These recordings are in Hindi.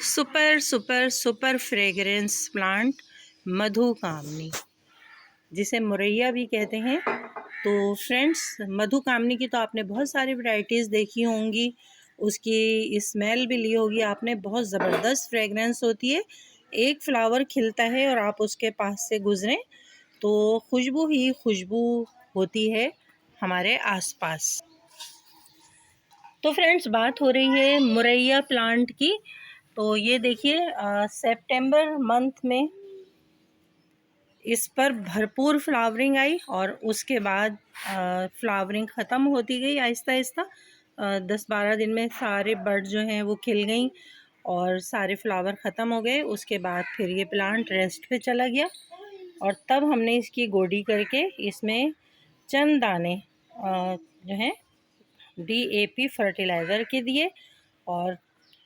Super super super fragrance plant मधुकामनी, जिसे मुरैया भी कहते हैं। तो फ्रेंड्स, मधुकामनी की तो आपने बहुत सारी वैरायटीज़ देखी होंगी, उसकी स्मेल भी ली होगी आपने। बहुत ज़बरदस्त फ्रेग्रेंस होती है। एक फ्लावर खिलता है और आप उसके पास से गुज़रें तो खुशबू ही खुशबू होती है हमारे आसपास। तो फ्रेंड्स, बात हो रही है मुरैया प्लांट की। तो ये देखिए, सितंबर मंथ में इस पर भरपूर फ्लावरिंग आई और उसके बाद फ्लावरिंग ख़त्म होती गई आहिस्ता आहिस्ता। 10-12 दिन में सारे बर्ड जो हैं वो खिल गई और सारे फ्लावर ख़त्म हो गए। उसके बाद फिर ये प्लांट रेस्ट पे चला गया और तब हमने इसकी गोडी करके इसमें चंद दाने जो हैं DAP फर्टिलाइज़र के दिए। और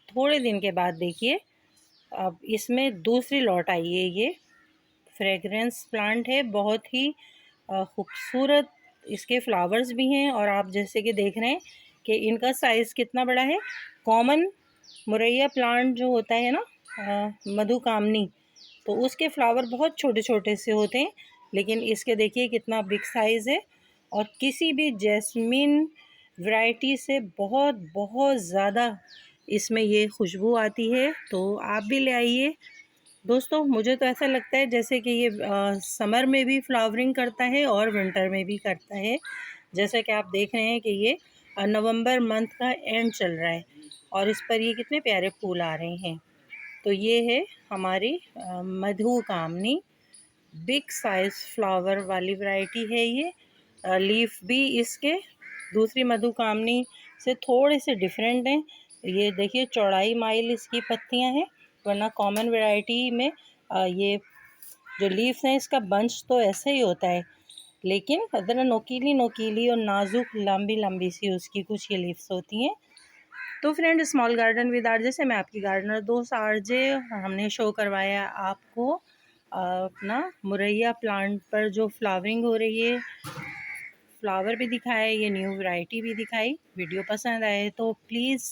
थोड़े दिन के बाद देखिए, अब इसमें दूसरी लौट आई है। ये फ्रेग्रेंस प्लांट है, बहुत ही खूबसूरत इसके फ्लावर्स भी हैं। और आप जैसे कि देख रहे हैं कि इनका साइज़ कितना बड़ा है। कॉमन मुरैया प्लांट जो होता है ना, मधुकामनी, तो उसके फ्लावर बहुत छोटे छोटे से होते हैं, लेकिन इसके देखिए कितना बिग साइज़ है। और किसी भी जैस्मिन वैरायटी से बहुत बहुत ज़्यादा इसमें ये खुशबू आती है। तो आप भी ले आइए दोस्तों। मुझे तो ऐसा लगता है जैसे कि ये समर में भी फ्लावरिंग करता है और विंटर में भी करता है। जैसे कि आप देख रहे हैं कि ये नवंबर मंथ का एंड चल रहा है और इस पर ये कितने प्यारे फूल आ रहे हैं। तो ये है हमारी मधुकामनी, बिग साइज़ फ्लावर वाली वैरायटी है ये। लीफ भी इसके दूसरी मधुकामनी से थोड़े से डिफरेंट हैं। ये देखिए, चौड़ाई माइल इसकी पत्तियां हैं, वरना कॉमन वैरायटी में ये जो लीफ हैं इसका बंच तो ऐसे ही होता है, लेकिन ज़रा नोकीली नोकीली और नाजुक लंबी लंबी सी उसकी कुछ ये लीव्स होती हैं। तो friend, small garden with RJ से मैं आपकी गार्डनर दोस्त आरजे, हमने शो करवाया आपको अपना मुरैया प्लांट पर जो फ्लावरिंग हो रही है, फ्लावर भी दिखाया, ये न्यू वैरायटी भी दिखाई। वीडियो पसंद आए तो please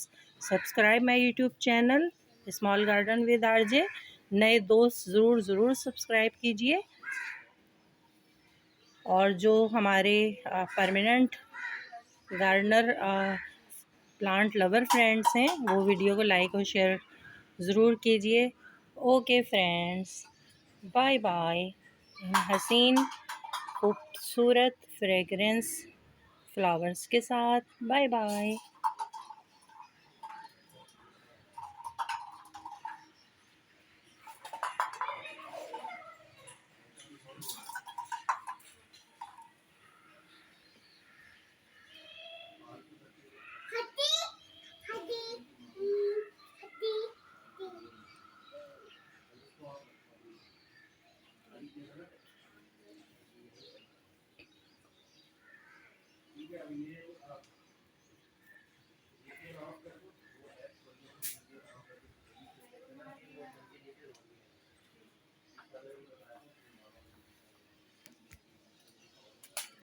subscribe my YouTube channel small garden with RJ. नए दोस्त ज़रूर सब्सक्राइब कीजिए और जो हमारे permanent gardener plant lover friends हैं वो वीडियो को लाइक और शेयर ज़रूर कीजिए। Okay friends, bye bye. हसीन खूबसूरत फ्रेगरेंस फ्लावर्स के साथ बाय बाय।